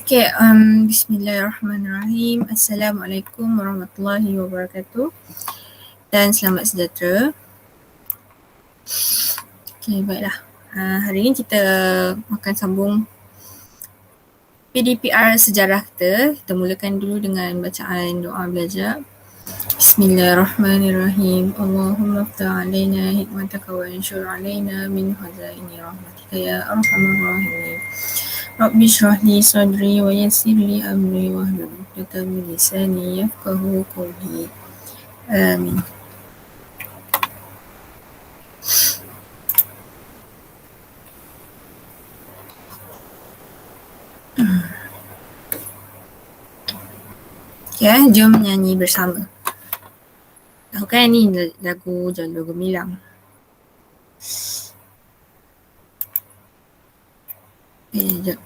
Okay, Bismillahirrahmanirrahim. Assalamualaikum warahmatullahi wabarakatuh dan selamat sejahtera. Okay, baiklah. Hari ini kita akan sambung PDPR sejarah kita. Kita mulakan dulu dengan bacaan doa belajar. Bismillahirrahmanirrahim. Allahumma aftah alaina hikmataka wa anshur alaina min khazaini rahmatika ya arhamar rahimin. Rabbi shrah li sadri wa yassir li amri wahlul 'uqdatam min lisani yafqahu qawli. Amin. Ya, jom nyanyi bersama. Tahu kan ni lagu Jalur Gemilang. Sekejap.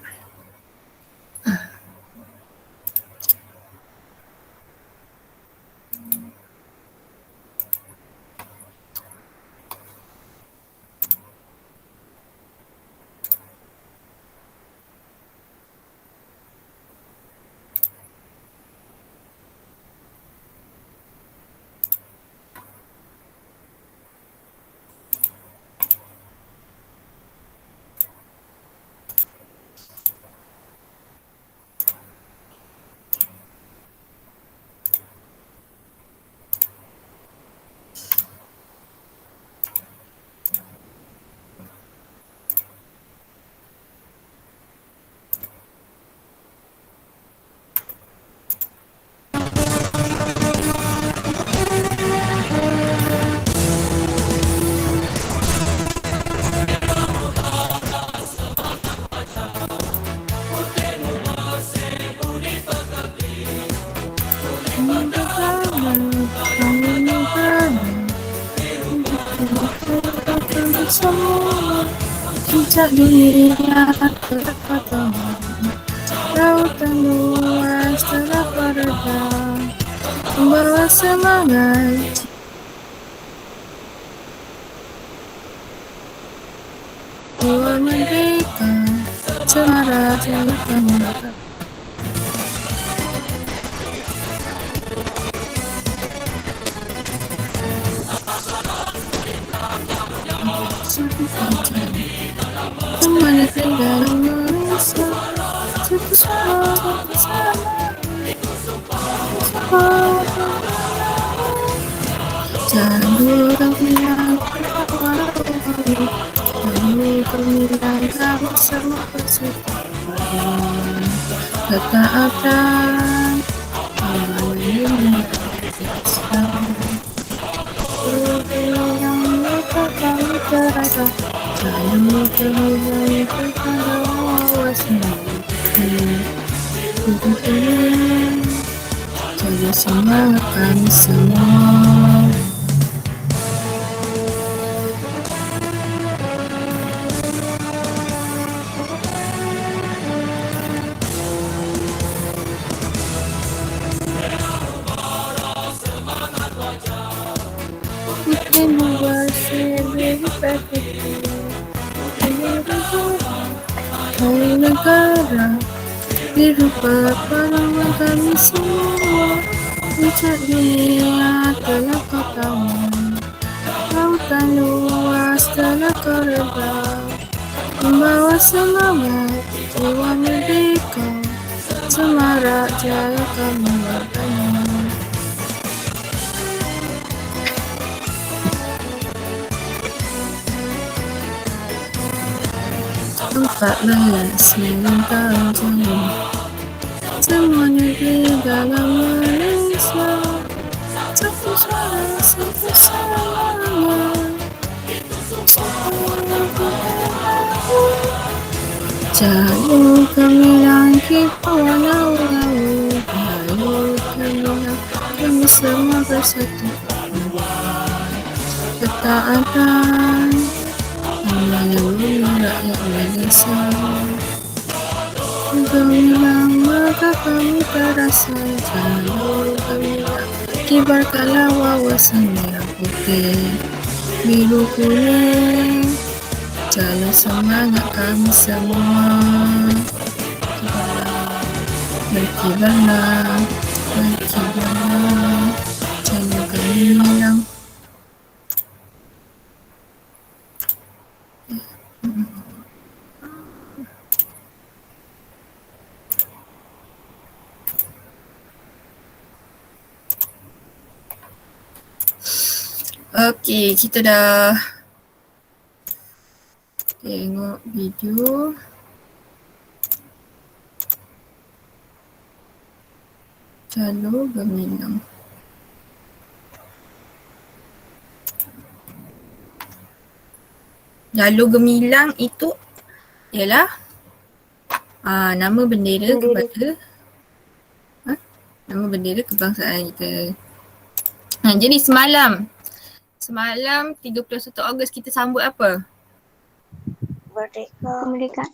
Sejak dunia terpotong, lautan luas telah berada, membawa semangat jiwa merdeka, cemara jalan merdeka. Semuanya tinggal Indonesia, satu suara bersama. Jalur Gemilang, Jalur Gemilang, kami semua persatuan, ketaatan, amanah yang mereka kami terasa. Jalur Gemilang, kepada wawasan hidup ini, jaga semangat kami semua. Mungkin membuat saya lebih berpikir, hai negara, dirupa pandangan kami semua. Puncak dunia telah kau tahu, lautan luas telah kau redam, membawa semangat jiwa merdeka, semarak jaya kami bertanya. 14 tahun semuanya di dalam Malaysia, satu suara satu semangat. Jalur Gemilang kita walau-walau, Jalur Gemilang kami semua bersatu, ketaatan melalui rakyat Malaysia. Gemilang maka kami terasa, Jalur Gemilang kibarkanlah wawasan merah putih biru kuning, jalan semangat kami semua. berkibarlah, berkibarlah, jalur gemilang. Okey, kita dah tengok video. Jalur gemilang. Jalur gemilang itu ialah nama bendera kepada nama bendera kebangsaan kita. Jadi semalam 31 Ogos kita sambut apa? Kemerdekaan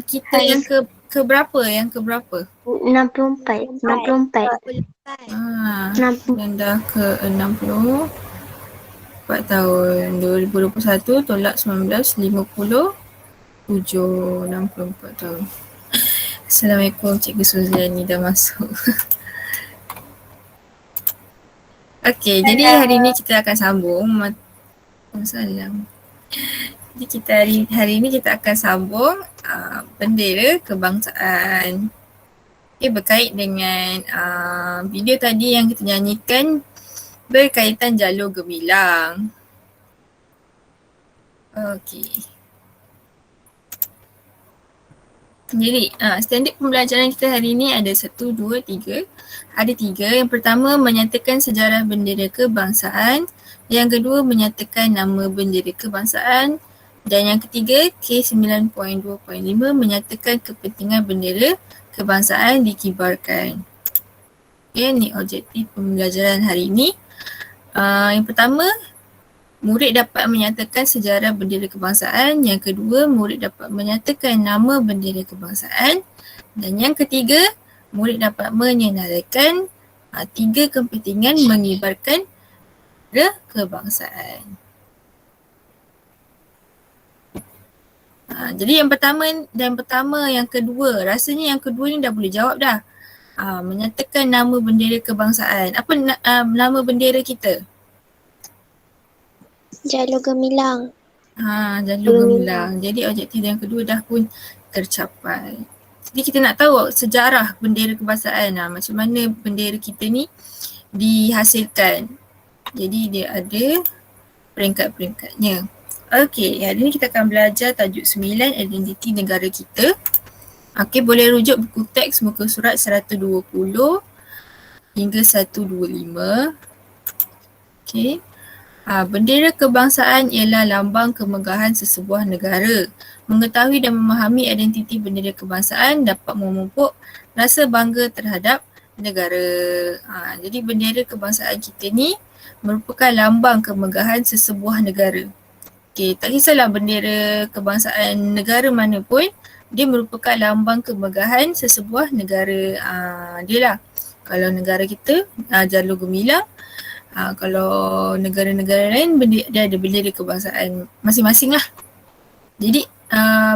kita yang ke berapa? Yang ke berapa? 64. Yang dah ke 64 tahun 2021 tolak 1950 64 tahun. Assalamualaikum Cikgu Suzani dah masuk. Okey, jadi hari ni kita akan sambung Waalaikumsalam. Jadi kita hari ini kita akan sambung bendera kebangsaan. Okay, berkait dengan video tadi yang kita nyanyikan berkaitan jalur gemilang. Okey. Jadi standard pembelajaran kita hari ini ada 1, 2, 3. Ada 3. Yang pertama menyatakan sejarah bendera kebangsaan. Yang kedua menyatakan nama bendera kebangsaan. Dan yang ketiga K9.2.5 menyatakan kepentingan bendera kebangsaan dikibarkan. Okay, ni objektif pembelajaran hari ini. Yang pertama, murid dapat menyatakan sejarah bendera kebangsaan. Yang kedua, murid dapat menyatakan nama bendera kebangsaan. Dan yang ketiga, murid dapat menyenaraikan 3 kepentingan mengibarkan bendera kebangsaan. Jadi yang pertama, yang kedua, rasanya yang kedua ni dah boleh jawab dah. Menyatakan nama bendera kebangsaan. Apa nama bendera kita? Jalur gemilang. Jalur gemilang. Jadi objektif yang kedua dah pun tercapai. Jadi kita nak tahu sejarah bendera kebangsaan. Macam mana bendera kita ni dihasilkan. Jadi dia ada peringkat-peringkatnya. Okey, hari ni kita akan belajar tajuk 9 identiti negara kita. Okey, boleh rujuk buku teks muka surat 120 hingga 125. Okey. Bendera kebangsaan ialah lambang kemegahan sesebuah negara. Mengetahui dan memahami identiti bendera kebangsaan dapat memupuk rasa bangga terhadap negara. Jadi bendera kebangsaan kita ni merupakan lambang kemegahan sesebuah negara. Okey, tak kisahlah bendera kebangsaan negara mana pun, dia merupakan lambang kemegahan sesebuah negara. Dia lah. Kalau negara kita, jalur gemilang. Kalau negara-negara lain, dia ada bendera kebangsaan masing-masing lah. Jadi,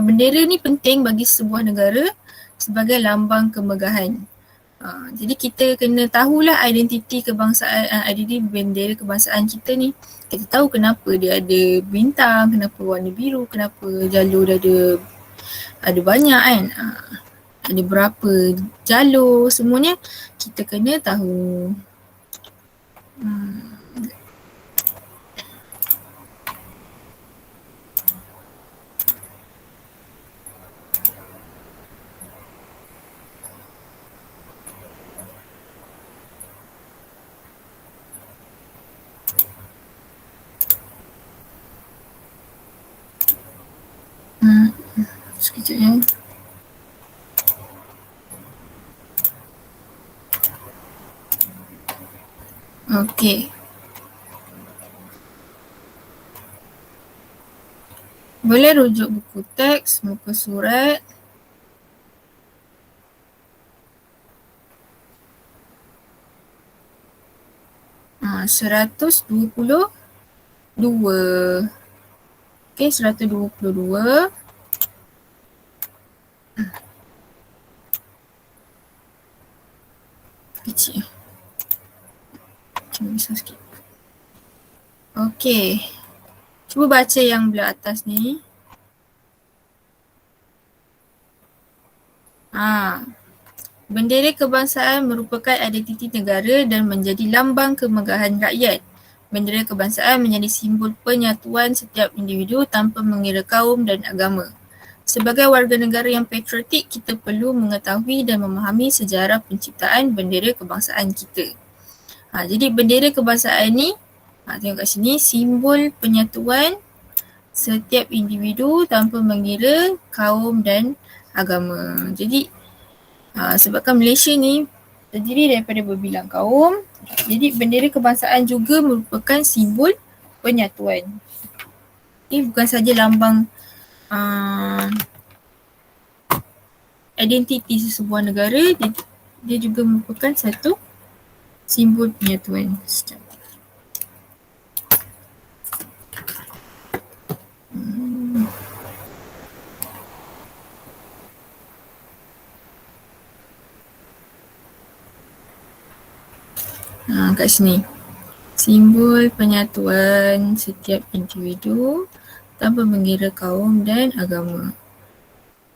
bendera ni penting bagi sebuah negara sebagai lambang kemegahan. Jadi kita kena tahulah identiti kebangsaan, identiti bendera kebangsaan kita ni. Kita tahu kenapa dia ada bintang, kenapa warna biru, kenapa jalur dia ada banyak kan. Ada berapa jalur, semuanya kita kena tahu. Sekejap ya. Okey. Boleh rujuk buku teks, muka surat. Ha, 122. Okey, 122. kecil. Cuma besar sikit. Okey. Cuba baca yang belah atas ni. Bendera kebangsaan merupakan identiti negara dan menjadi lambang kemegahan rakyat. Bendera kebangsaan menjadi simbol penyatuan setiap individu tanpa mengira kaum dan agama. Sebagai warga negara yang patriotik, kita perlu mengetahui dan memahami sejarah penciptaan bendera kebangsaan kita. Jadi bendera kebangsaan ni, tengok kat sini, simbol penyatuan setiap individu tanpa mengira kaum dan agama. Jadi sebabkan Malaysia ni terdiri daripada berbilang kaum, jadi bendera kebangsaan juga merupakan simbol penyatuan. Ini bukan saja lambang identiti sesebuah negara, dia juga merupakan satu simbol penyatuan. Kat sini, simbol penyatuan setiap individu tanpa mengira kaum dan agama.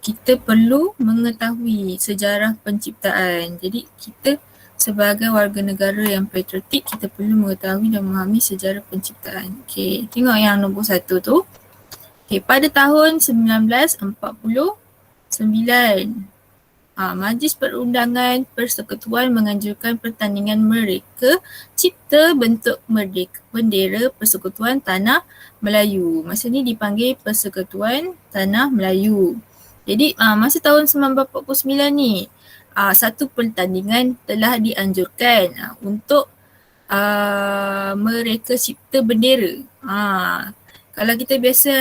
Kita perlu mengetahui sejarah penciptaan. Jadi kita sebagai warga negara yang patriotik, kita perlu mengetahui dan memahami sejarah penciptaan. Okey, tengok yang nombor 1 tu. Okey, pada tahun 1949, Majlis Perundangan Persekutuan menganjurkan pertandingan mereka cipta bentuk bendera Persekutuan Tanah Melayu. Masa ni dipanggil Persekutuan Tanah Melayu. Jadi masa tahun 1949 ni, satu pertandingan telah dianjurkan untuk mereka cipta bendera. Kalau kita biasa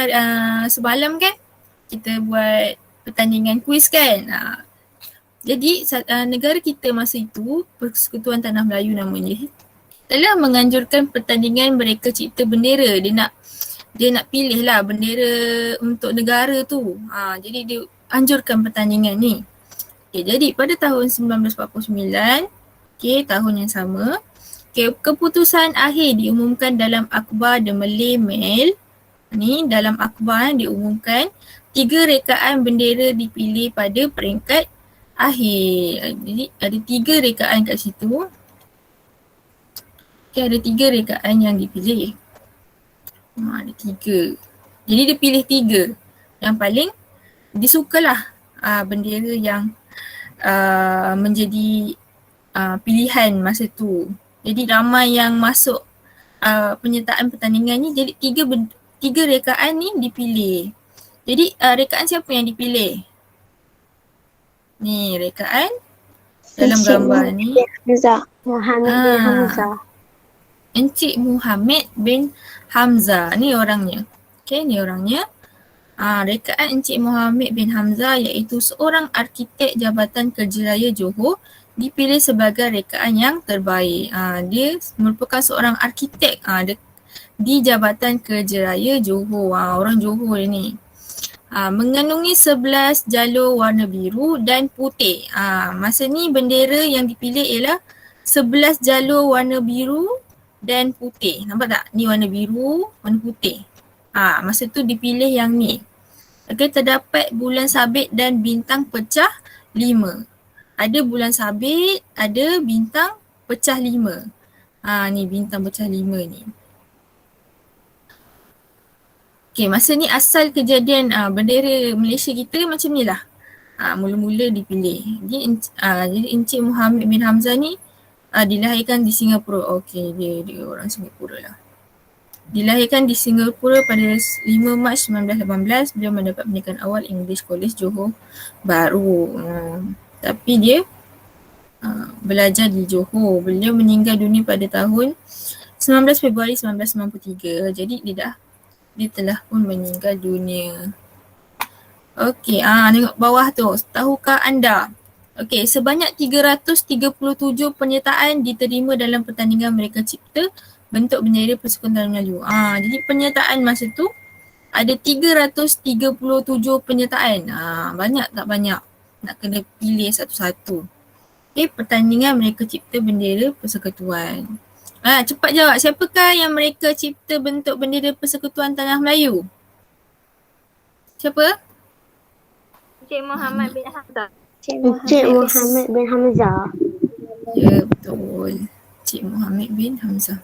semalam kan, kita buat pertandingan kuis kan. Jadi negara kita masa itu, Persekutuan Tanah Melayu namanya, telah menganjurkan pertandingan mereka cipta bendera. Dia nak pilih lah bendera untuk negara tu. Jadi dia anjurkan pertandingan ni. Okay, jadi pada tahun 1949, tahun yang sama, keputusan akhir diumumkan dalam akhbar The Malay Mail. Ni dalam akhbar diumumkan 3 rekaan bendera dipilih pada peringkat akhir. Jadi ada 3 rekaan kat situ. Ada 3 rekaan yang dipilih. Ada 3. Jadi dia pilih 3. Yang paling disukalah bendera yang menjadi pilihan masa tu. Jadi ramai yang masuk penyertaan pertandingan ni, jadi 3 rekaan ni dipilih. Jadi rekaan siapa yang dipilih? Ni rekaan dalam gambar ni. Muhammad bin Hamzah. Encik Muhammad bin Hamzah. Ni orangnya. Okay, ni orangnya. Rekaan Encik Muhammad bin Hamzah iaitu seorang arkitek Jabatan Kerja Raya Johor dipilih sebagai rekaan yang terbaik. Dia merupakan seorang arkitek di Jabatan Kerja Raya Johor. Orang Johor ni. Mengandungi 11 jalur warna biru dan putih. Masa ni bendera yang dipilih ialah 11 jalur warna biru dan putih. Nampak tak? Ni warna biru, warna putih. Masa tu dipilih yang ni. Okay, terdapat bulan sabit dan bintang pecah 5. Ada bulan sabit, ada bintang pecah 5. Ni bintang pecah 5 ni. Okay, masa ni asal kejadian bendera Malaysia kita macam ni lah. Mula-mula dipilih. Jadi Encik Muhammad bin Hamzah ni dilahirkan di Singapura. Okay, dia orang Singapura lah. Dilahirkan di Singapura pada 5 Mac 1918. Beliau mendapat pendidikan awal English College Johor Bahru. Tapi dia belajar di Johor. Beliau meninggal dunia pada tahun 19 Februari 1993. Jadi dia telah pun meninggal dunia. Okey, tengok bawah tu. Tahukah anda? Okey, sebanyak 337 penyertaan diterima dalam pertandingan mereka cipta bentuk bendera Persekutuan Tanah Melayu. Jadi penyertaan masa tu ada 337 penyertaan. Banyak tak banyak? Nak kena pilih satu-satu. Okay, pertandingan mereka cipta bendera persekutuan. Cepat jawab, siapakah yang mereka cipta bentuk bendera persekutuan Tanah Melayu? Siapa? Encik Muhammad bin Hamzah. Encik Muhammad bin Hamzah. Ya, betul. Cik Muhammad bin Hamzah.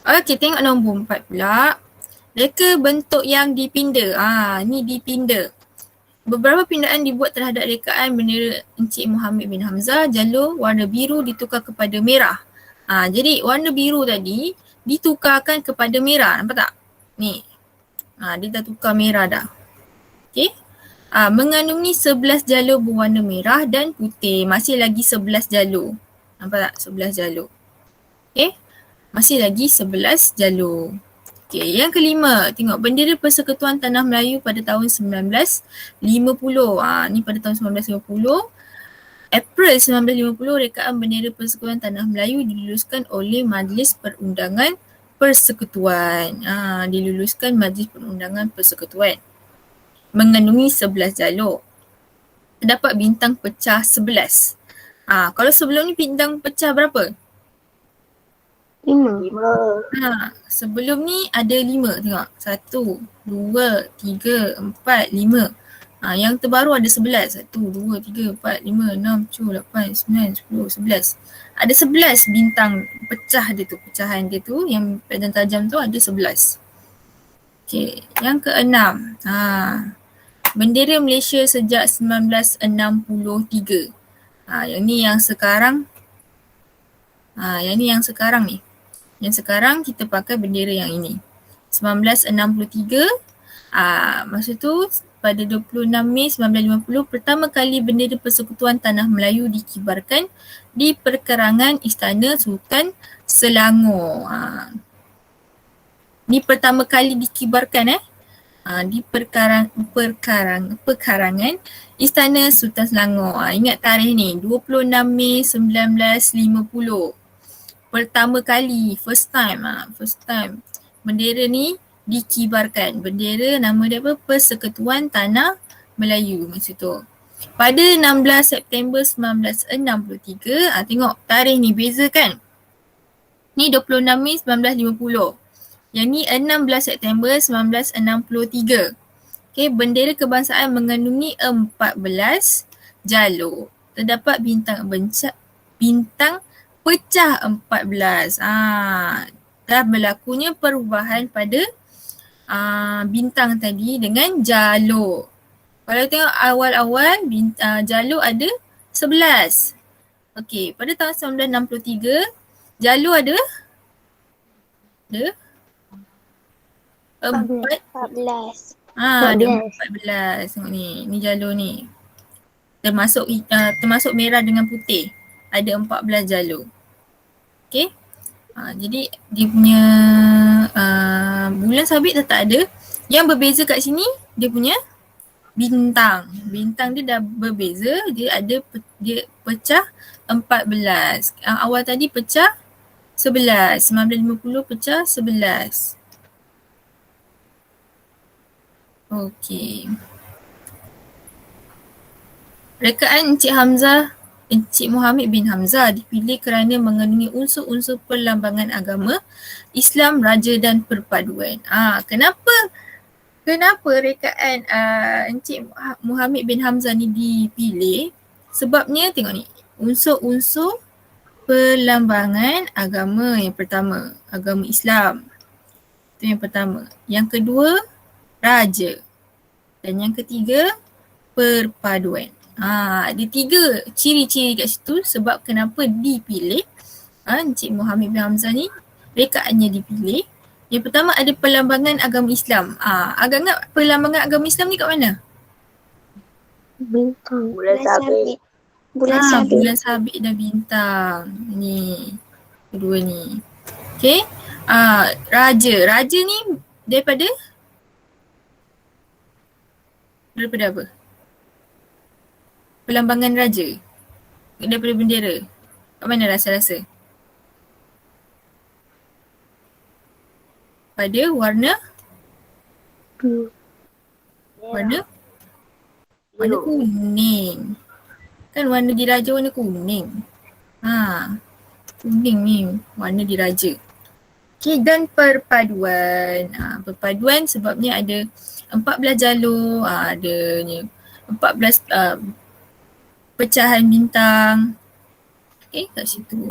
Okey, tengok nombor 4 pula. Reka bentuk yang dipinda. Ni dipinda. Beberapa pindaan dibuat terhadap rekaan bendera Encik Muhammad bin Hamzah. Jalur warna biru ditukar kepada merah. Jadi warna biru tadi ditukarkan kepada merah. Nampak tak? Ni. Dia dah tukar merah dah. Okey. Mengandungi 11 jalur berwarna merah dan putih. Masih lagi 11 jalur. Nampak tak? 11 jalur. Okey. Masih lagi 11 jalur. Okey, yang kelima. Tengok bendera Persekutuan Tanah Melayu pada tahun 1950. Ni pada tahun 1950. April 1950, rekaan bendera Persekutuan Tanah Melayu diluluskan oleh Majlis Perundangan Persekutuan. Diluluskan Majlis Perundangan Persekutuan. Mengandungi 11 jalur. Terdapat bintang pecah 11. Kalau sebelum ni bintang pecah berapa? 5. Sebelum ni ada 5, tengok. 1, 2, 3, 4, 5. Yang terbaru ada 11. 1, 2, 3, 4, 5, 6, 7, 8, 9, 10, 11. Ada 11 bintang pecah dia tu, pecahan dia tu yang pedan tajam tu ada 11. Okey, yang keenam. Bendera Malaysia sejak 1963. Yang ni yang sekarang. Yang ni yang sekarang ni. Yang sekarang kita pakai bendera yang ini. 1963, masa tu pada 26 Mei 1950, pertama kali bendera Persekutuan Tanah Melayu dikibarkan di perkarangan Istana Sultan Selangor. Ni pertama kali dikibarkan di perkarangan Istana Sultan Selangor. Ingat tarikh ni, 26 Mei 1950. Pertama kali, first time bendera ni dikibarkan. Bendera nama dia apa? Persekutuan Tanah Melayu masa tu. Pada 16 September 1963, tengok tarikh ni beza kan? Ni 26 Mei 1950. Yang ni 16 September 1963. Okay, bendera kebangsaan mengandungi 14 jalur. Terdapat bintang pecah 14. Dah berlakunya perubahan pada bintang tadi dengan jalur. Kalau tengok awal-awal jalur ada 11. Okey, pada tahun 1963 jalur ada 14. Ada 14. Tengok ni. Ni jalur ni. Termasuk merah dengan putih. Ada 14 jalur. Okay. Jadi dia punya bulan sabit dah tak ada. Yang berbeza kat sini dia punya bintang. Bintang dia dah berbeza. Dia pecah 14. Awal tadi pecah 11. 1950 pecah 11. Okey. Rekaan Encik Muhammad bin Hamzah dipilih kerana mengandungi unsur-unsur perlambangan agama, Islam, Raja dan perpaduan. Kenapa rekaan Encik Muhammad bin Hamzah ni dipilih? Sebabnya tengok ni, unsur-unsur perlambangan agama yang pertama, agama Islam. Itu yang pertama. Yang kedua, raja. Dan yang ketiga, perpaduan. Ada 3 ciri-ciri kat situ sebab kenapa dipilih Encik Muhammad bin Hamzah ni, rekaannya dipilih. Yang pertama ada perlambangan agama Islam. Agak ingat perlambangan agama Islam ni kat mana? Bintang. Bulan sabit. Bulan sabit dan bintang. Ni, kedua ni. Okay. Raja ni daripada apa? Perlambangan raja. Daripada bendera. Kat mana rasa-rasa? Pada warna? Warna kuning. Kan warna diraja warna kuning. Kuning ni warna diraja. Okey, dan perpaduan. Perpaduan sebabnya ada 14 jalur, adanya 14 pecahan bintang. Okey, kat situ.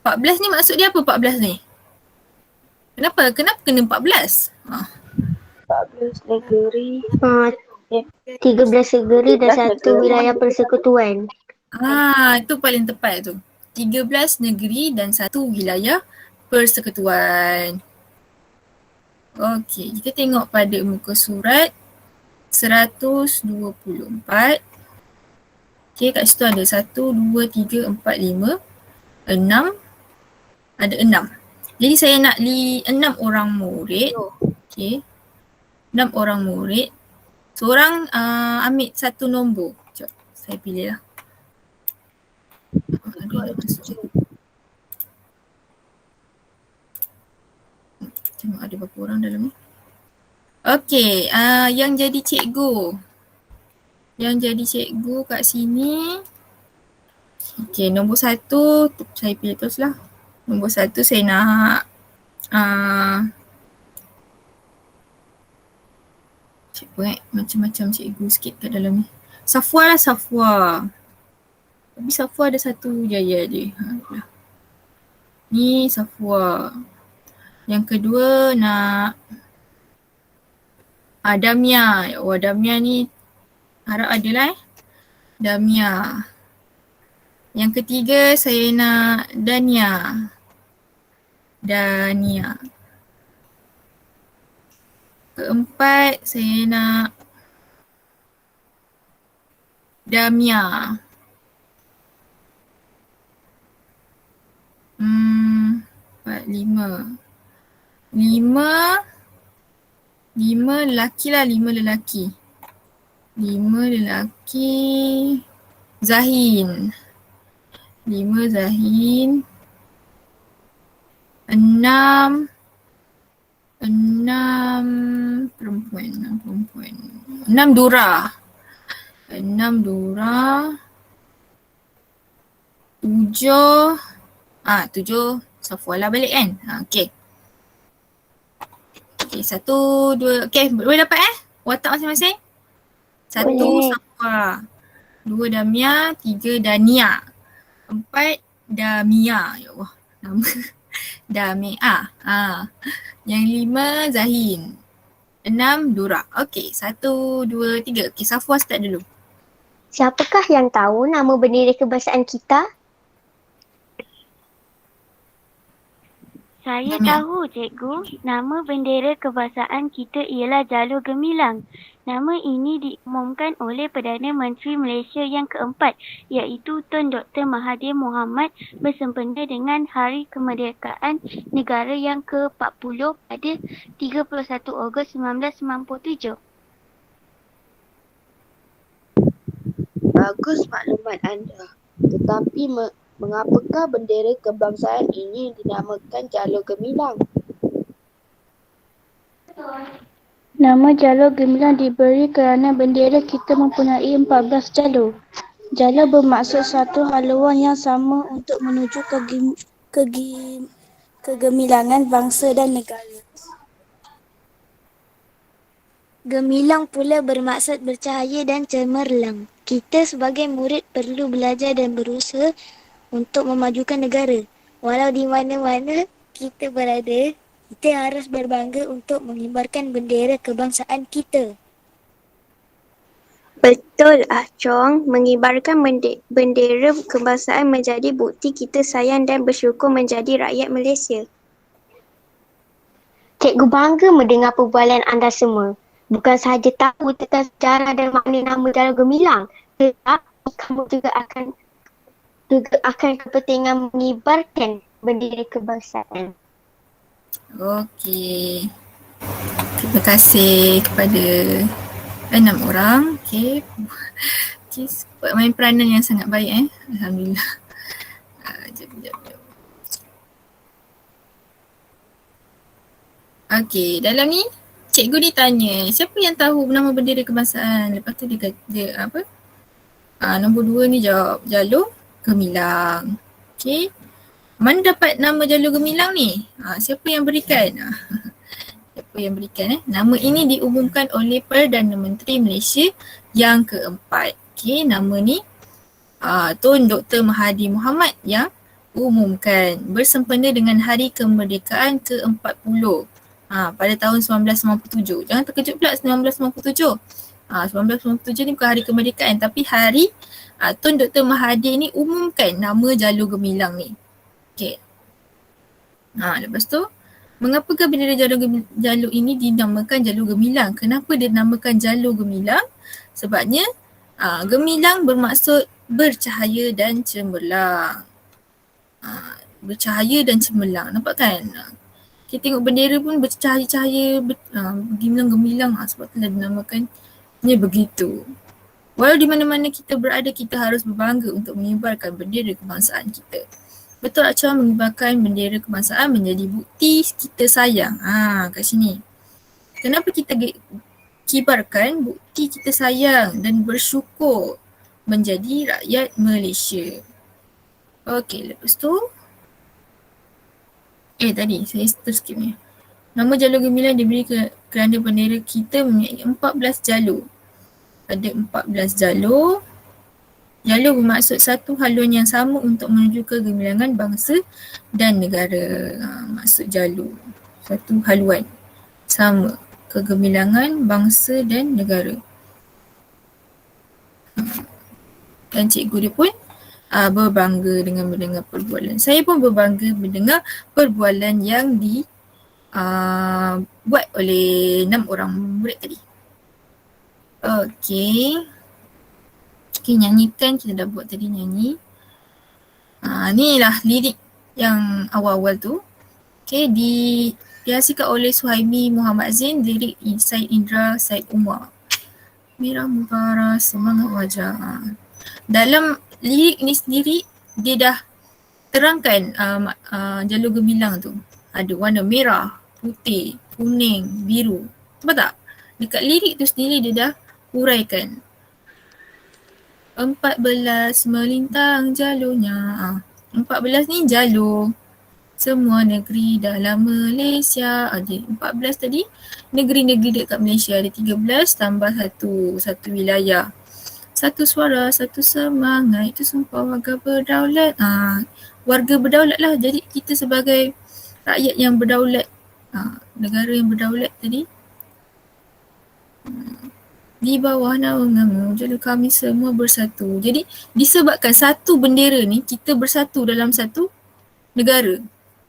14 ni maksud dia apa 14 ni? Kenapa kena 14? 14 negeri. 13 negeri dan 1 wilayah persekutuan. Itu paling tepat tu. 13 negeri dan 1 wilayah persekutuan. Okey, kita tengok pada muka surat 124. Okey, kat situ ada 1, 2, 3, 4, 5, 6. Ada 6. Jadi saya nak 6 orang murid. Okey. 6 orang murid. Seorang ambil satu nombor. Sekejap, saya pilih lah. Tengok ada berapa orang dalam ni. Okey, yang jadi cikgu. Yang jadi cikgu kat sini. Okey, nombor 1 saya pilih terus lah. Nombor 1 saya nak cikgu macam-macam cikgu sikit kat dalam ni. Safwa lah, Safwa. Tapi Safwa ada satu jaya je. Ni Safwa. Yang kedua nak Damia. Damia ni harap ada lah Damia. Yang ketiga saya nak Dania. Keempat saya nak Damia. 4, 5. 5 lelaki lah, 5 lelaki. 5 lelaki. Zahin. 5 Zahin. 6 perempuan. 6 Dura. 7 Safwa lah balik kan. Okey. Okey, 1, 2. Okey, boleh dapat watak masing-masing? 1 Safwa. 2 Damia. 3 Dania. 4 Damia. Ya Allah, nama Damia. Yang 5 Zahin. 6 Dura. Okey, 1, 2, 3. Okey, Safwa start dulu. Siapakah yang tahu nama bendera kebangsaan kita? Saya tahu, cikgu. Nama bendera kebangsaan kita ialah Jalur Gemilang. Nama ini diumumkan oleh Perdana Menteri Malaysia yang keempat, iaitu Tun Dr. Mahathir Mohamad bersempena dengan Hari Kemerdekaan Negara yang ke-40 pada 31 Ogos 1997. Bagus maklumat anda. Tetapi mengapakah bendera kebangsaan ini dinamakan Jalur Gemilang? Nama Jalur Gemilang diberi kerana bendera kita mempunyai 14 jalur. Jalur bermaksud satu haluan yang sama untuk menuju kegemilangan bangsa dan negara. Gemilang pula bermaksud bercahaya dan cemerlang. Kita sebagai murid perlu belajar dan berusaha untuk memajukan negara. Walau di mana-mana kita berada, kita harus berbangga untuk mengibarkan bendera kebangsaan kita. Betul, Chong. Mengibarkan bendera kebangsaan menjadi bukti kita sayang dan bersyukur menjadi rakyat Malaysia. Cikgu bangga mendengar perbualan anda semua. Bukan sahaja tahu tentang sejarah dan makna nama Jalur Gemilang, tetapi kamu juga akan kepentingan mengibarkan bendera kebangsaan. Okey. Terima kasih kepada 6 orang. Okey. Buat main peranan yang sangat baik Alhamdulillah. Jap. Okey, dalam ni cikgu ditanya, siapa yang tahu nama bendera kebangsaan? Lepas tu dia Nombor 2 ni jawab jalur gemilang. Okey. Mana dapat nama jalur gemilang ni? Siapa yang berikan? Siapa yang berikan? Nama ini diumumkan oleh Perdana Menteri Malaysia yang keempat. Okey, nama ni Tun Dr. Mahathir Mohamad yang umumkan bersempena dengan Hari Kemerdekaan ke-40 pada tahun 1997. Jangan terkejut pula 1997. 1997 ni bukan hari kemerdekaan tapi hari Tun Dr. Mahathir ni umumkan nama jalur gemilang ni. Okey. Lepas tu, mengapakah bendera jalur ini dinamakan jalur gemilang? Kenapa dia dinamakan jalur gemilang? Sebabnya gemilang bermaksud bercahaya dan cemerlang. Bercahaya dan cemerlang. Nampak kan? Kita tengok bendera pun bercahaya-cahaya, gemilang-gemilang. Sebab itulah dinamakannya begitu. Walau di mana-mana kita berada, kita harus berbangga untuk mengibarkan bendera kebangsaan kita. Betul tak cara mengibarkan bendera kebangsaan menjadi bukti kita sayang. Kat sini. Kenapa kita kibarkan bukti kita sayang dan bersyukur menjadi rakyat Malaysia. Okey, lepas tu. Tadi saya terskip ni. Nama jalur gemilang diberi kerana bendera kita mempunyai 14 jalur. Ada 14 jalur. Jalur bermaksud satu haluan yang sama untuk menuju ke gemilangan bangsa dan negara. Maksud jalur. Satu haluan sama ke gemilangan bangsa dan negara. Dan cikgu dia pun berbangga dengan mendengar perbualan. Saya pun berbangga mendengar perbualan yang buat oleh 6 orang murid tadi. Okey. Okay, nyanyikan, kita dah buat tadi nyanyi. Ni lah lirik yang awal-awal tu. Okay, dihasilkan oleh Suhaimi Muhammad Zain, lirik Said Indra, Said Umar. Merah Mubara, semangat wajah. Dalam lirik ni sendiri, dia dah terangkan jalur gemilang tu. Ada warna merah, putih, kuning, biru. Nampak tak? Dekat lirik tu sendiri dia dah huraikan. 14 melintang jalurnya. 14 ni jalur semua negeri dalam Malaysia. Ada 14 tadi negeri-negeri dekat Malaysia. Ada 13 tambah satu wilayah. Satu suara, satu semangat. Itu sumpah warga berdaulat. Warga berdaulat lah. Jadi kita sebagai rakyat yang berdaulat. Negara yang berdaulat tadi. Di bawah naunganmu, jalur kami semua bersatu. Jadi disebabkan satu bendera ni, kita bersatu dalam satu negara.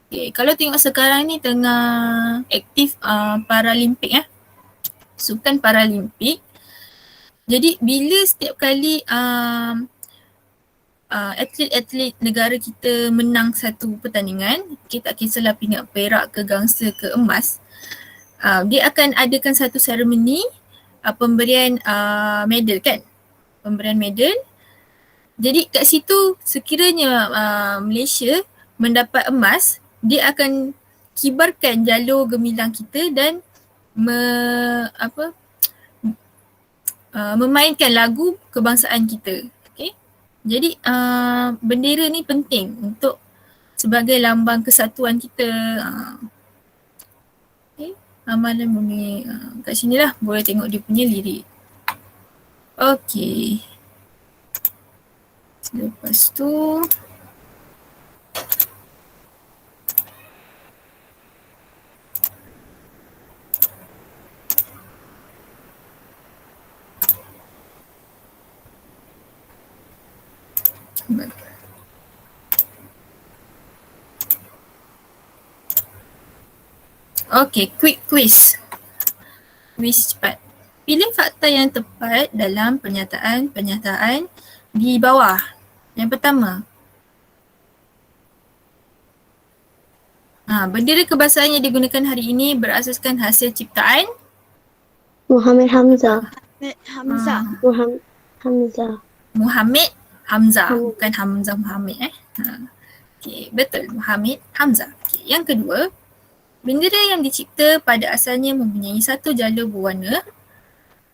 Okay, kalau tengok sekarang ni tengah aktif Paralimpik Sukan Paralimpik. Jadi bila setiap kali atlet-atlet negara kita menang satu pertandingan, kita tak kisahlah pingat perak ke gangsa ke emas, dia akan adakan satu seremoni pemberian medal kan. Pemberian medal. Jadi kat situ sekiranya Malaysia mendapat emas, dia akan kibarkan jalur gemilang kita dan memainkan lagu kebangsaan kita. Okay? Jadi bendera ni penting untuk sebagai lambang kesatuan kita. Amalan bumi. Kat sini lah boleh tengok dia punya lirik. Okey. Lepas tu. Okey, quick quiz. Quiz cepat. Pilih fakta yang tepat dalam pernyataan di bawah. Yang pertama. Bendera kebangsaan yang digunakan hari ini berasaskan hasil ciptaan Muhammad Hamzah. Hamzah. Hamzah. Muhammad Hamzah. Bukan Hamzah Muhammad Okey, betul. Muhammad Hamzah. Okay. Yang kedua, bendera yang dicipta pada asalnya mempunyai satu jalur berwarna.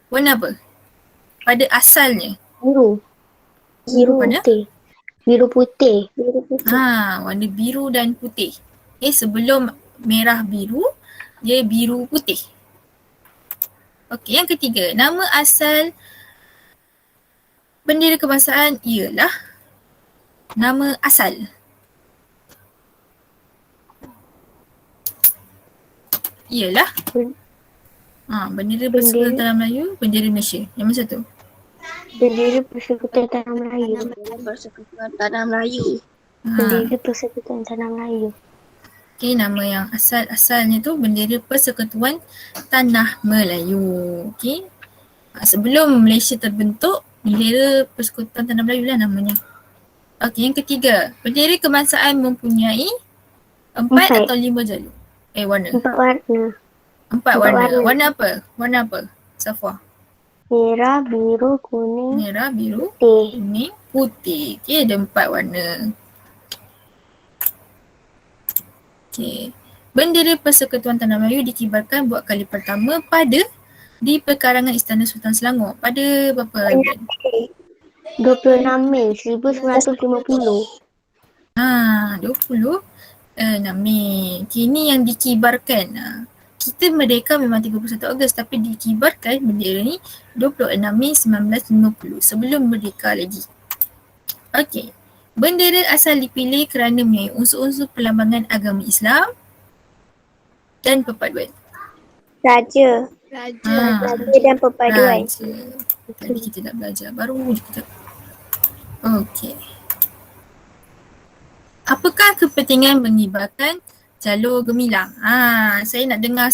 Warna apa? Pada asalnya. Biru. Biru Warna? putih. Biru putih. Biru putih. Warna biru dan putih. Sebelum merah biru, dia biru putih. Okey, yang ketiga, nama asal bendera kebangsaan ialah nama asal. Ialah bendera Persekutuan Tanah Melayu, bendera Malaysia. Yang mana satu? Bendera Persekutuan Tanah Melayu. Bendera Persekutuan Tanah Melayu. Bendera Persekutuan Tanah Melayu. Okey, nama yang asal-asalnya tu bendera Persekutuan Tanah Melayu. Okey. Sebelum Malaysia terbentuk, bendera Persekutuan Tanah Melayu lah namanya. Okey, yang ketiga, bendera kebangsaan mempunyai 4 atau 5 jalur? Warna. 4 warna. 4 warna. Warna apa? Warna apa? Safwa. Merah, biru, kuning, Merah, biru, putih. kuning, putih. Okey, ada 4 warna. Okey. Bendera Persekutuan Tanah Melayu dikibarkan buat kali pertama di perkarangan Istana Sultan Selangor pada berapa bulan? 26 Mei 1950. 26 Mei. Kini yang dikibarkan. Kita merdeka memang 31 Ogos tapi dikibarkan bendera ni 26 Mei 1950, sebelum merdeka lagi. Okey. Bendera asal dipilih kerana mempunyai unsur-unsur perlambangan agama Islam dan perpaduan. Raja. Raja dan perpaduan. Raja. Tadi kita dah belajar. Baru je kita. Okey. Apakah kepentingan mengibarkan jalur gemilang? Saya nak dengar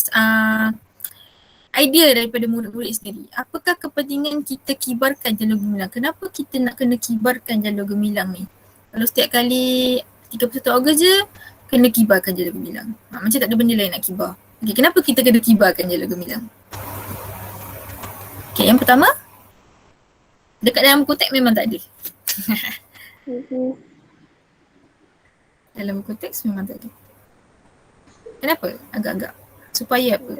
idea daripada murid-murid sendiri. Apakah kepentingan kita kibarkan jalur gemilang? Kenapa kita nak kena kibarkan jalur gemilang ni? Kalau setiap kali 31 Ogos je, kena kibarkan jalur gemilang. Macam tak ada benda lain nak kibar. Okay, kenapa kita kena kibarkan jalur gemilang? Okay, yang pertama, dekat dalam buku teks memang tak ada. Dalam buku teks memang tak ada. Kenapa? Agak-agak. Supaya apa?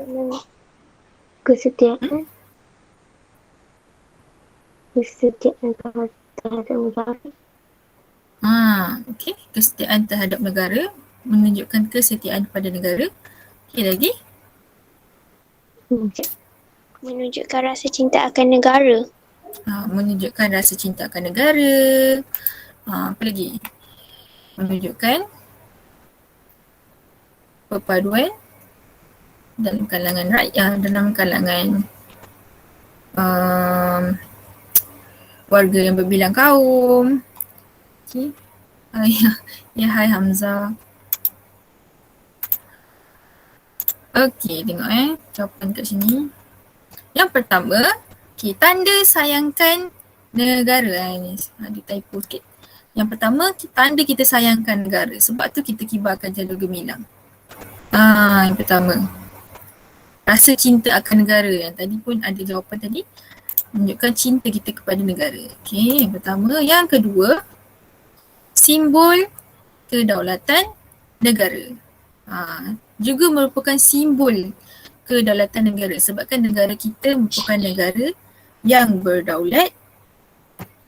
Kesetiaan. Kesetiaan terhadap negara. Okey. Kesetiaan terhadap negara, menunjukkan kesetiaan pada negara. Okey, lagi? Menunjukkan rasa cinta akan negara. Menunjukkan rasa cinta akan negara. Apa lagi? Menunjukkan perpaduan dalam kalangan rakyat, dalam kalangan warga yang berbilang kaum. Okay. Hai Hamzah. Okey, tengok jawapan kat sini. Yang pertama, tanda sayangkan negara. Ni ada typo sikit. Yang pertama, tanda kita sayangkan negara. Sebab tu kita kibarkan jalur gemilang. Yang pertama. Rasa cinta akan negara. Yang tadi pun ada jawapan tadi. Menunjukkan cinta kita kepada negara. Okey, yang pertama. Yang kedua, simbol kedaulatan negara. Juga merupakan simbol kedaulatan negara. Sebabkan negara kita merupakan negara yang berdaulat.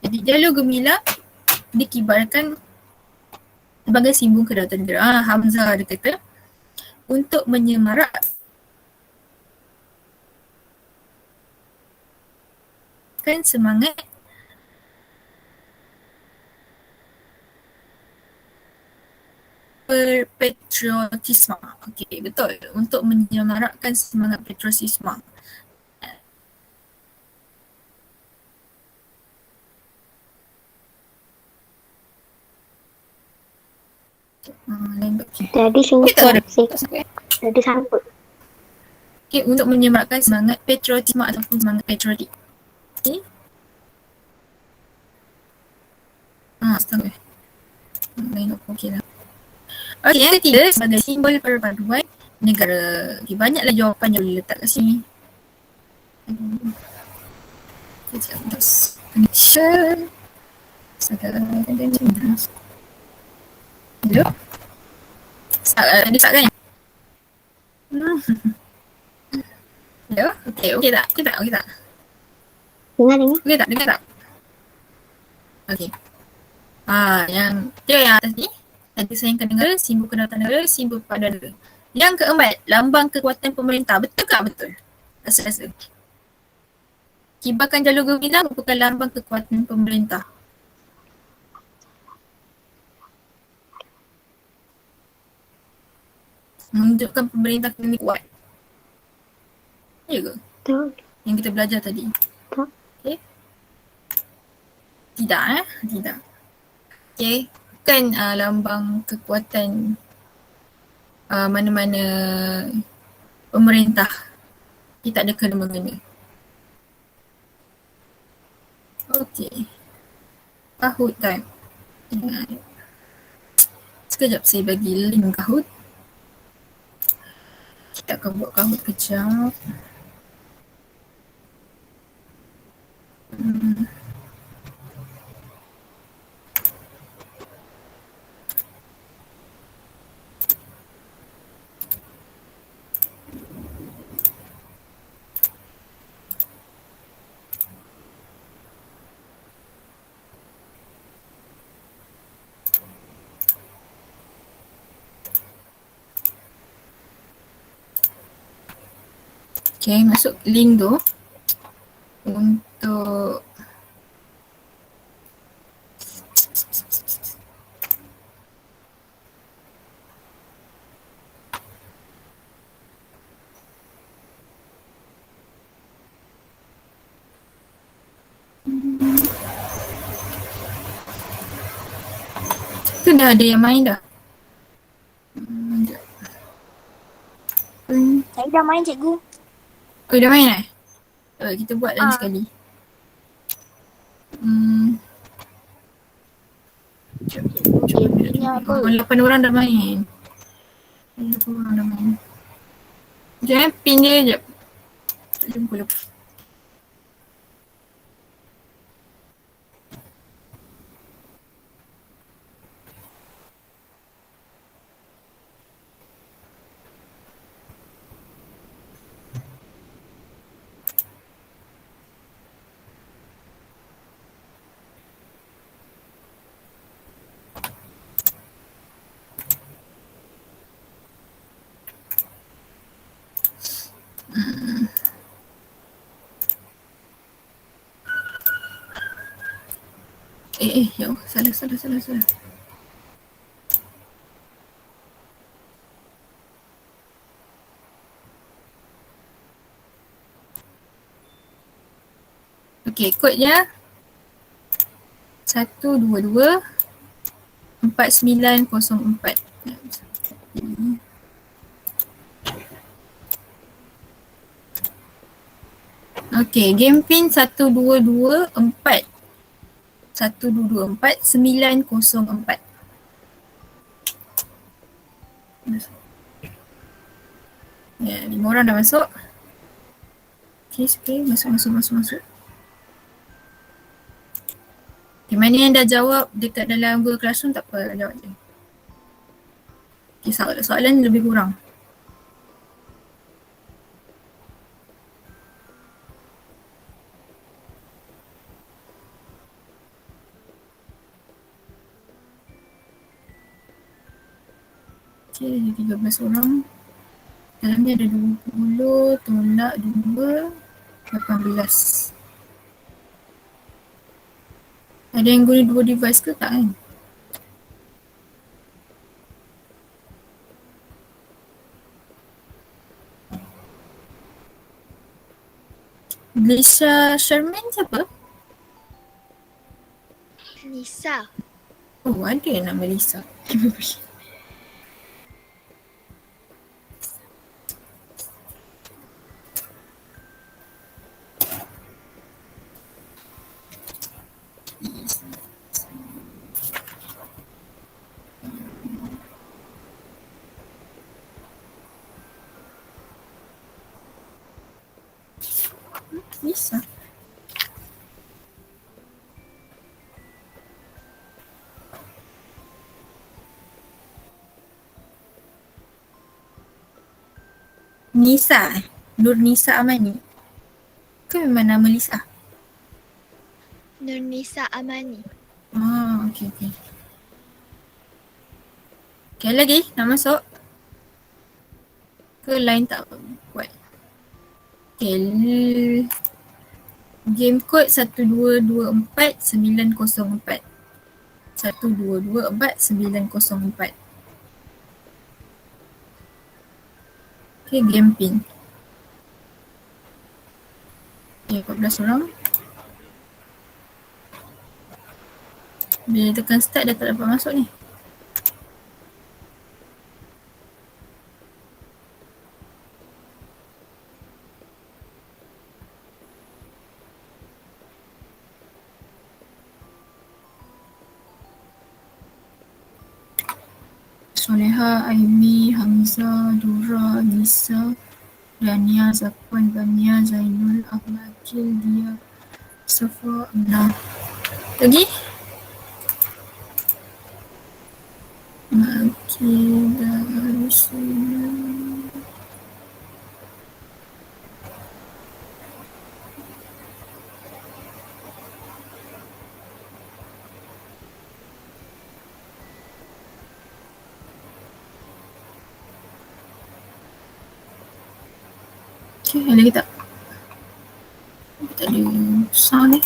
Jadi jalur gemilang dikibarkan sebagai simbol kedaulatan negara. Hamzah ada kata untuk menyemarakkan semangat patriotisme. Okey, betul. Untuk menyemarakkan semangat patriotisme. Tadi sungguh tadi sambut. Okey, untuk menyemarakkan semangat patriotisme ataupun semangat patriotik. Okey. Astaga. Lain okey lah. Okey, yang ketiga sebagai simbol perpaduan negara. Okay, banyaklah jawapan yang boleh letak kat sini. Kejap, terus connection. Hello? Dia tak kan? Hello? Okey tak? Okey tak? Dengar. Okey tak? Okey. Yang dia yang atas ni, Negara Sayangkan Negara, simbol kedaulatan negara, simbol paduan negara. Yang keempat, lambang kekuatan pemerintah. Betul tak betul? Rasa-rasa. Kibarkan jalur gemilang merupakan lambang kekuatan pemerintah. Menunjukkan pemerintah kita ni kuat. Ya ke? Betul. Yang kita belajar tadi. Betul. Okay. Tidak Tidak. Okay. Bukan lambang kekuatan mana-mana pemerintah. Kita tak ada kena-mengena. Okay. Kahoot time. Sekejap saya bagi link Kahoot. Kita akan buat Kahoot kejap. Okay, masuk link tu untuk tu dah ada yang main dah. Sekejap. Saya dah main cikgu. Oh, dah main kita buat lagi sekali. Game ni apa? 8 orang dah main. 8 orang dah main. Jangan pin dia sekejap. Tak jumpa lupa. Ya Allah, salah. Okey, kodnya 122 4904. Okey, game pin 1224 904. Ya, 5 orang dah masuk. Okey, masuk. Okay, mana yang dah jawab dekat dalam Google Classroom tak apa, jawab je. Okay, soalan lebih kurang. Okay, ada 13 orang. Dalam ni ada 20, tolak 2, 18. Ada yang guna 2 device ke tak kan? Lisa Sherman siapa? Nisa. Oh, ada nama Lisa. Lisa. Nisa, Nur Nisa Amani. Ke memang nama Lisa? Nur Nisa Amani. Okey. Okay, lagi nak masuk? Ke line tak buat? Okay, game code 1224904. 1224904. Okay, game pin. Okay, 14 orang. Bila tekan start dah tak dapat masuk ni. Soleha, Aimi, Hamzah, Dura, Nisa, Rania, Zakwan, Bania, Zainul, Ahmad, Akil, Dia, Safa, Amna. Lagi? Akil, Darussalam. Okay, ada lagi tak? Tak ada sound ni.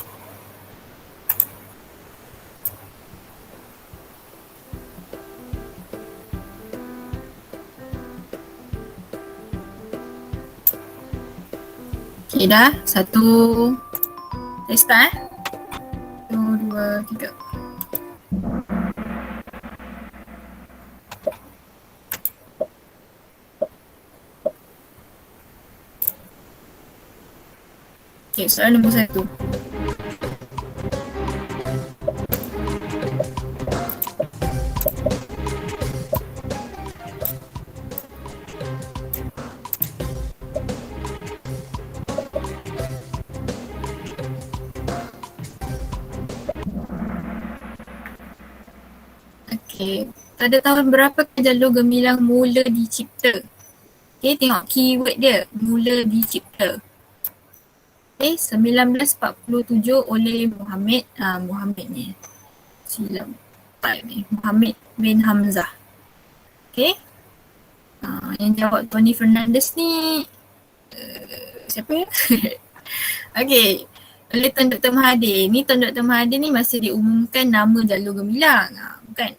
Okay dah, satu. Let's start. 1, 2, 3. Okay, soalan nombor 1. Okay, pada tahun berapa jalur gemilang mula dicipta? Okay, tengok keyword dia, mula dicipta. Okay, 1947 oleh Muhammad ni. Silap tak ni, Muhammad bin Hamzah. Okay. Yang jawab Tony Fernandez ni siapa ya? Okay. Oleh Tuan Dr. Mahathir. Ni Tuan Dr. Mahathir ni masa diumumkan nama jalur gemilang. Bukan.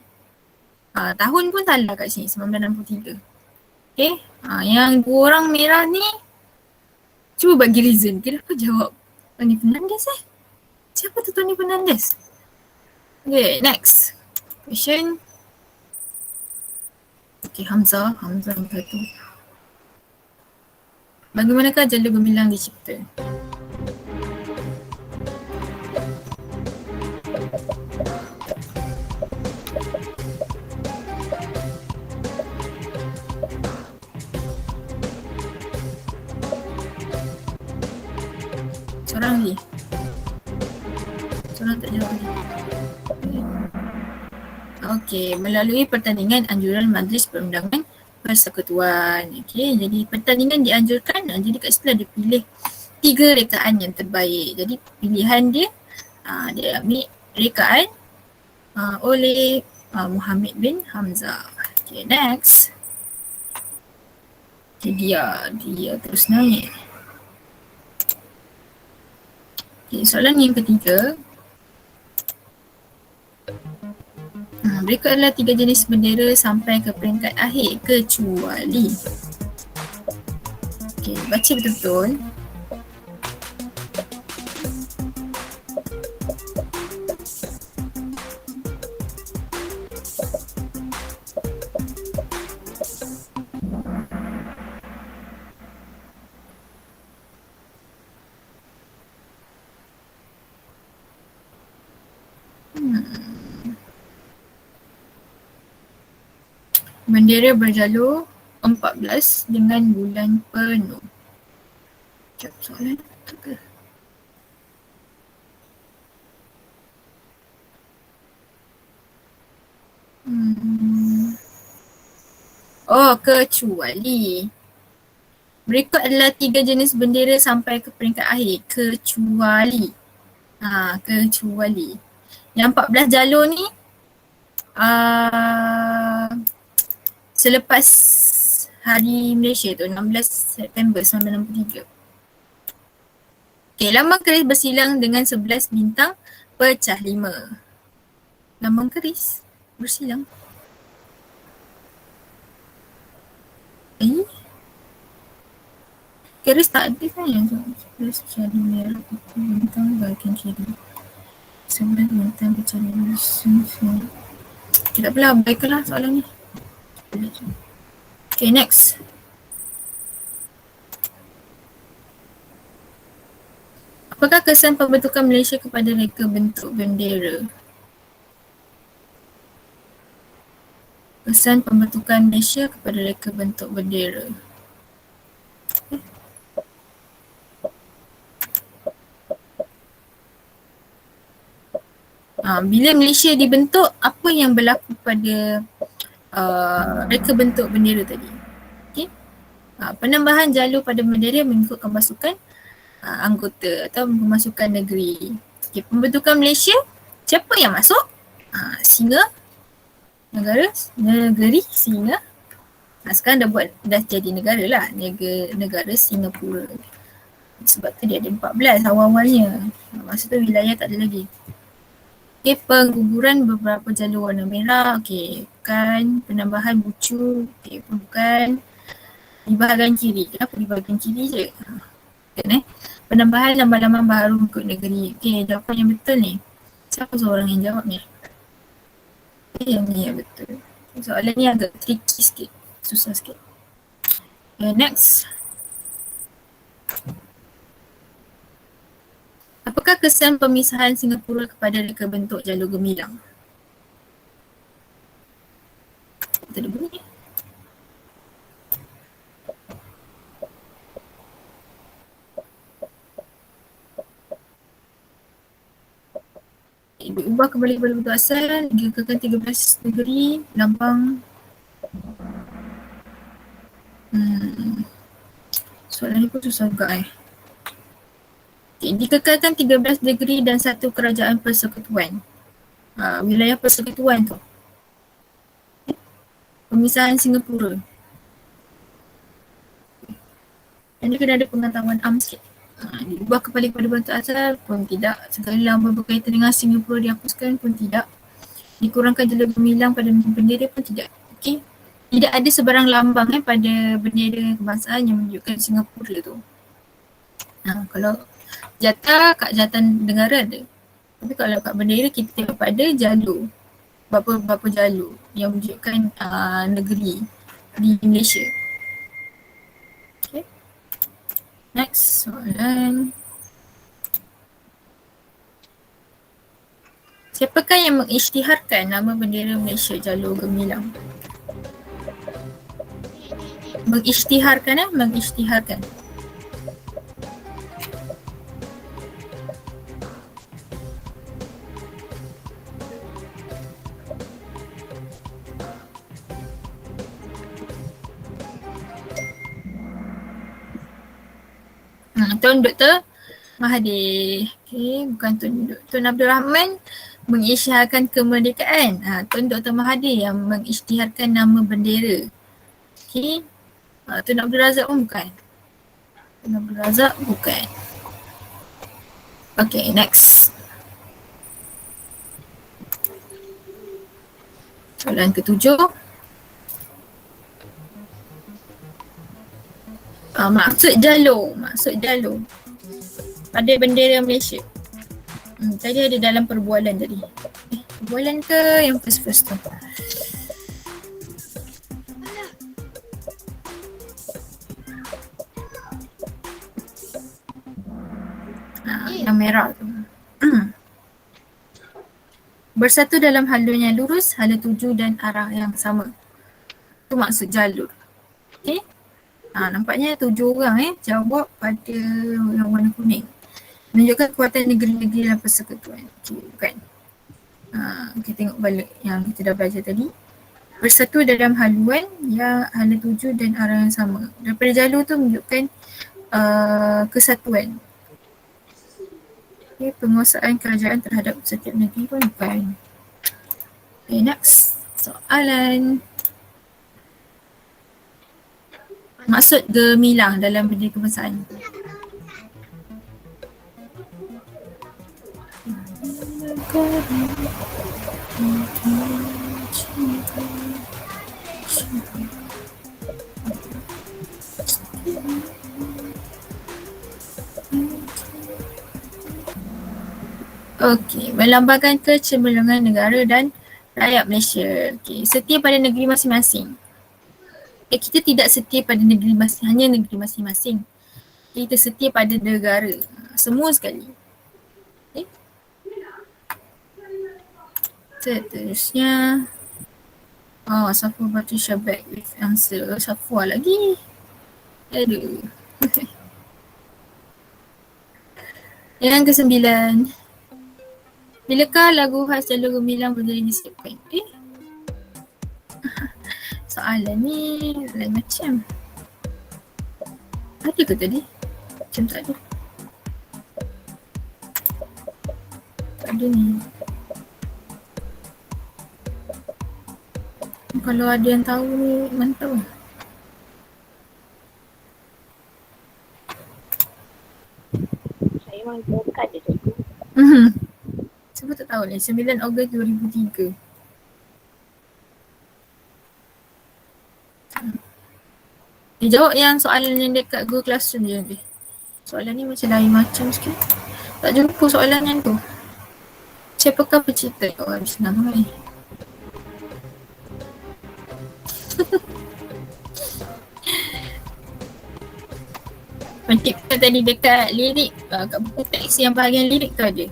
Tahun pun salah kat sini, 1963. Okay. Yang dua orang merah ni cuba bagi reason. Kenapa jawab Tony Fernandez Siapa tu Tony Fernandez? Okay, next. Question. Okay, Hamzah yang satu. Bagaimanakah jalur gemilang dicipta? Seorang lagi. Seorang tak jawab lagi. Okey, melalui pertandingan anjuran Majlis Perundangan Persekutuan. Okey, jadi pertandingan dianjurkan, jadi kat situ ada pilih 3 rekaan yang terbaik. Jadi pilihan dia, dia ambil rekaan oleh Muhammad bin Hamzah. Okay, next. Okay, dia terus naik. Okay, soalan yang ketiga. Berikut adalah 3 jenis bendera sampai ke peringkat akhir kecuali. Okay, baca betul-betul. Bendera berjalur 14 dengan bulan penuh. Sekejap, soalan tu ke? Oh, kecuali. Berikut adalah 3 jenis bendera sampai ke peringkat akhir. Kecuali. Kecuali. Yang 14 jalur ni selepas Hari Malaysia tu 16 September 1963. Okay, lambang keris bersilang dengan 11 bintang pecah 5. Lambang keris bersilang. Keris tak ada kan yang 11 pecah 5 merah putih bintang bahagian kiri. 11 bintang pecah 5. Okay, tak apalah, baiklah soalan ni. Okay, next. Apakah kesan pembentukan Malaysia kepada reka bentuk bendera? Kesan pembentukan Malaysia kepada reka bentuk bendera. Bila Malaysia dibentuk, apa yang berlaku pada reka bentuk bendera tadi? Okay. Penambahan jalur pada bendera mengikutkan pasukan anggota atau pemasukan negeri. Okay, pembentukan Malaysia, siapa yang masuk? Singa, negeri Singa. Sekarang dah jadi negara lah, negara Singapura. Sebab tu dia ada 14 awal-awalnya. Masa tu wilayah tak ada lagi. Okay, pengguguran beberapa jalur warna merah. Okay, bukan. Penambahan bucu. Okay, bukan. Di bahagian kiri. Kenapa di bahagian kiri je? Bukan Penambahan lambang-lambang baru untuk negeri. Okay, jawapan yang betul ni. Siapa seorang yang jawab ni? Okay, yang ni yang betul. Soalan ni agak tricky sikit. Susah sikit. Okay, next. Apakah kesan pemisahan Singapura kepada reka bentuk jalur gemilang? Kita ada bunyi. Diubah kembali kepada bentuk asal, dikekalkan 13 negeri, lambang. Soalan ni pun susah juga Okay, dikekalkan 13 negeri dan satu kerajaan persekutuan. Wilayah persekutuan tu. Pemisahan Singapura. Dan dia kena ada pengetahuan sikit. Diubah kembali kepada bentuk asal pun tidak. Segala lambang berkaitan dengan Singapura dihapuskan pun tidak. Dikurangkan jalur gemilang pada bendera pun tidak. Okay. Tidak ada sebarang lambang pada bendera kebangsaan yang menunjukkan Singapura tu. Kalau jata kat jatan negara ada. Tapi kalau kat bendera kita tengok pada jalur. Berapa jalur yang menunjukkan negeri di Malaysia. Okay. Next soalan. Siapakah yang mengisytiharkan nama bendera Malaysia jalur gemilang? Mengisytiharkan. Tuan Dr. Mahathir. Okay, bukan Tuan Abdul Rahman mengisytiharkan kemerdekaan. Tuan Dr. Mahathir yang mengisytiharkan nama bendera. Okay. Tuan Abdul Razak pun bukan. Okay, next. Soalan ke-7. Maksud jalur pada bendera Malaysia. Tadi ada dalam perbualan tadi. Perbualan ke yang first tu? Yang merah tu. Bersatu dalam halun yang lurus, hala tuju dan arah yang sama. Itu maksud jalur. Okay. Nampaknya 7 orang jawab pada yang warna kuning. Menunjukkan kekuatan negeri-negeri dalam persekutuan. Okay, bukan. Kita tengok balik yang kita dah belajar tadi. Bersatu dalam haluan yang hala tuju dan arah yang sama. Daripada jalur tu menunjukkan kesatuan. Okay, penguasaan kerajaan terhadap setiap negeri pun bukan. Okay, next. Soalan. Maksud gemilang dalam bendera kebangsaan. Okey, melambangkan kecemerlangan negara dan rakyat Malaysia. Okey, setia pada negeri masing-masing. Kita tidak setia pada negeri hanya negeri masing-masing. Kita setia pada negara. Semua sekali. Okay. Seterusnya. Oh, Safwa Batrisha back with answer. Safwa lagi. Aduh. Yang ke-9. Bilakah lagu khas Jalur Gemilang berdiri disiapkan? Soalan ni lain macam. Ada ke tadi? Macam tak ada. Tak ada ni. Kalau ada yang tahu ni, mantap lah. Saya memang dekat je tu. Siapa tak tahu ni, 9 Ogos 2003. Jawab yang soalan yang dekat Google Classroom je nanti. Soalan ni macam lain macam sikit. Tak jumpa soalan yang tu. Siapakah pencipta? Oh, habis senang kan ni. Pencipta tadi dekat lirik, kat buku teks yang bahagian lirik tu ada.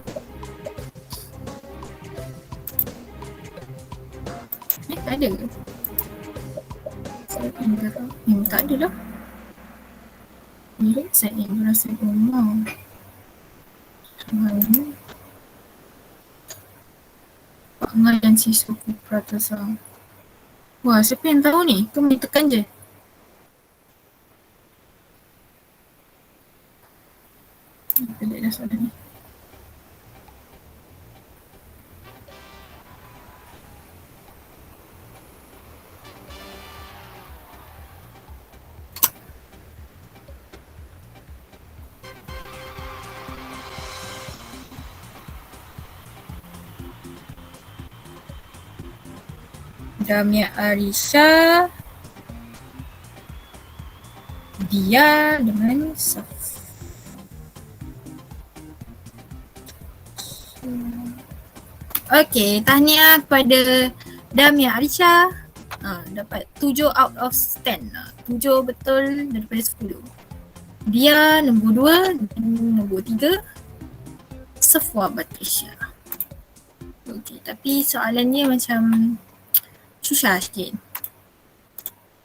Tak ada ke? Tak ada lah. Lirik saya berasa rumah. Sebenarnya Pak Ngai dan si suku Pratasa. Wah, siapa yang tahu ni? Kau boleh tekan je. Pelik dah soalan ni. Damia Arisha, Dia dengan Saf. Okey, tahniah kepada Damia Arisha. Dapat 7 out of 10. 7 betul daripada 10. Dia nombor 2 dan nombor 3 Safwa Batrisha. Okey, tapi soalannya macam susah sikit.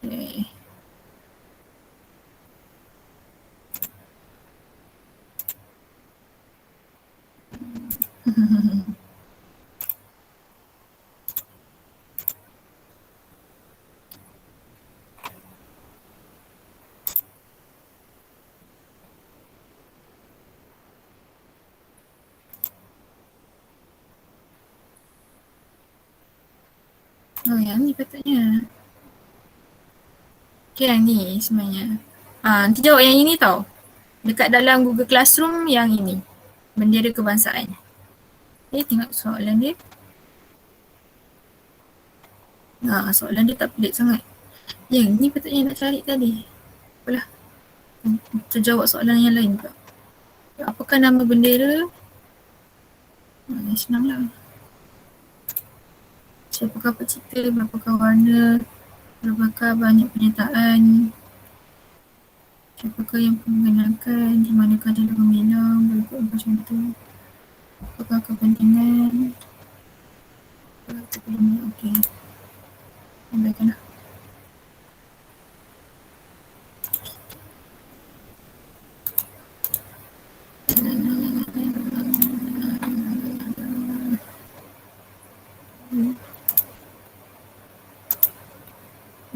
Okay. Oh, yang ni patutnya. Okay, yang ni sebenarnya. Nanti jawab yang ini tau. Dekat dalam Google Classroom yang ini. Bendera kebangsaan. Okay, tengok soalan dia. Soalan dia tak pelik sangat. Yang ni patutnya nak cari tadi. Apalah. Terjawab soalan yang lain pula. Apakah nama bendera? Senang lah. Siapakah pencipta, berapakah warna, berapakah banyak penyertaan, siapakah yang menggunakan, di manakah Jalur Gemilang, berikut macam tu. Apakah kepentingan, okey. Tambahkanlah.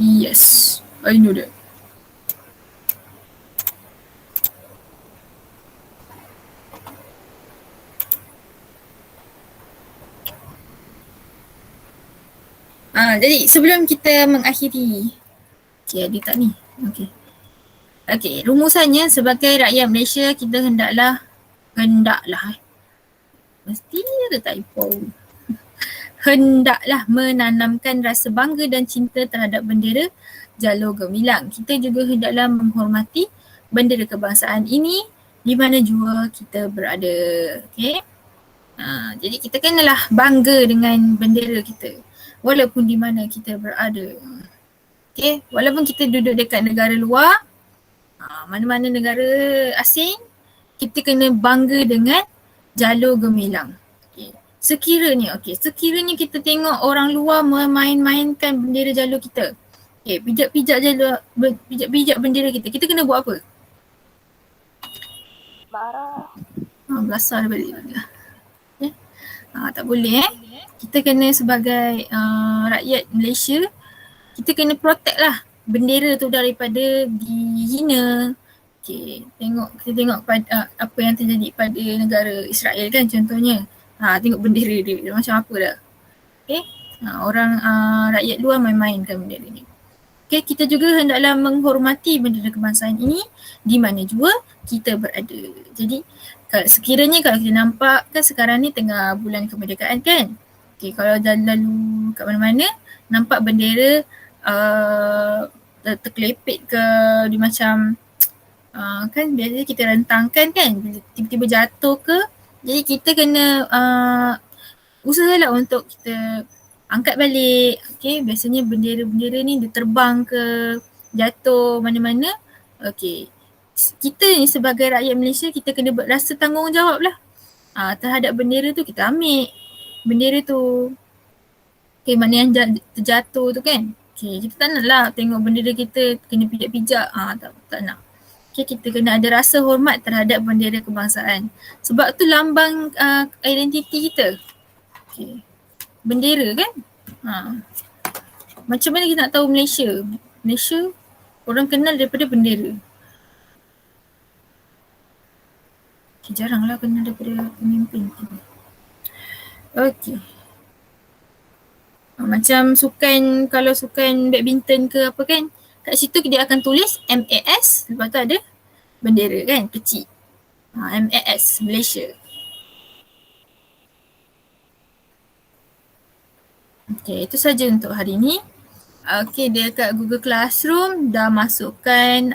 Yes, I know that. Jadi sebelum kita mengakhiri, ada tak ni? Rumusannya sebagai rakyat Malaysia kita hendaklah mesti ada typo. Hendaklah menanamkan rasa bangga dan cinta terhadap bendera Jalur Gemilang. Kita juga hendaklah menghormati bendera kebangsaan ini di mana jua kita berada. Okey. Jadi kita kenalah bangga dengan bendera kita walaupun di mana kita berada. Okey, walaupun kita duduk dekat negara luar, mana-mana negara asing, kita kena bangga dengan Jalur Gemilang. Sekiranya kita tengok orang luar memain-mainkan bendera jalur kita. Pijak bendera kita kena buat apa? Marah. Belasah balik. Tak boleh Kita kena sebagai rakyat Malaysia, kita kena protect lah bendera tu daripada dihina. Kita tengok apa yang terjadi pada negara Israel kan contohnya. Tengok bendera dia macam apa dah. Orang rakyat luar main-mainkan bendera ni. Kita juga hendaklah menghormati bendera kebangsaan ini di mana jua kita berada. Jadi sekiranya kalau kita nampak kan sekarang ni tengah bulan kemerdekaan kan. Kalau lalu kat mana-mana nampak bendera terkelepit ke dia macam kan biasanya kita rentangkan kan tiba-tiba jatuh ke. Jadi kita kena usahalah untuk kita angkat balik. Biasanya bendera-bendera ni dia terbang ke, jatuh mana-mana. Kita ni sebagai rakyat Malaysia kita kena rasa tanggungjawab lah. Terhadap bendera tu kita ambil bendera tu. Mana yang terjatuh tu kan. Kita tak nak lah tengok bendera kita kena pijak-pijak. Tak nak. Kita kena ada rasa hormat terhadap bendera kebangsaan. Sebab tu lambang identiti kita. Bendera kan. Macam mana kita nak tahu Malaysia? Malaysia orang kenal daripada bendera. Jaranglah kenal daripada pemimpin. Macam kalau sukan badminton ke apa kan, kat situ dia akan tulis MAS, lepas tu ada bendera kan kecil. MAS Malaysia. Itu saja untuk hari ni. Dia kat Google Classroom dah masukkan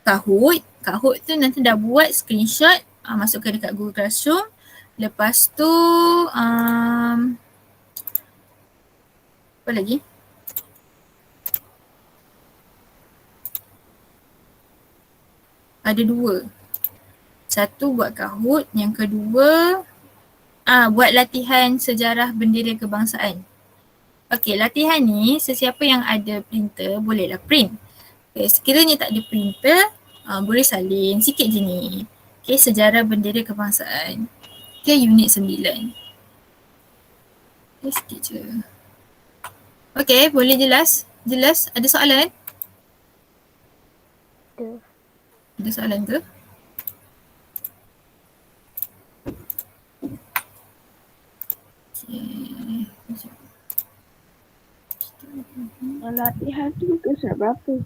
Kahoot tu nanti dah buat screenshot, masukkan dekat Google Classroom. Lepas tu apa lagi? Ada 2. Satu buat Kahoot, yang kedua buat latihan sejarah bendera kebangsaan. Latihan ni sesiapa yang ada printer bolehlah print. Sekiranya tak ada printer, boleh salin sikit je ni. Sejarah bendera kebangsaan. Unit 9. Sikit je. Boleh jelas? Ada soalan? Ada soalan ke? Latihan tu ke berapa?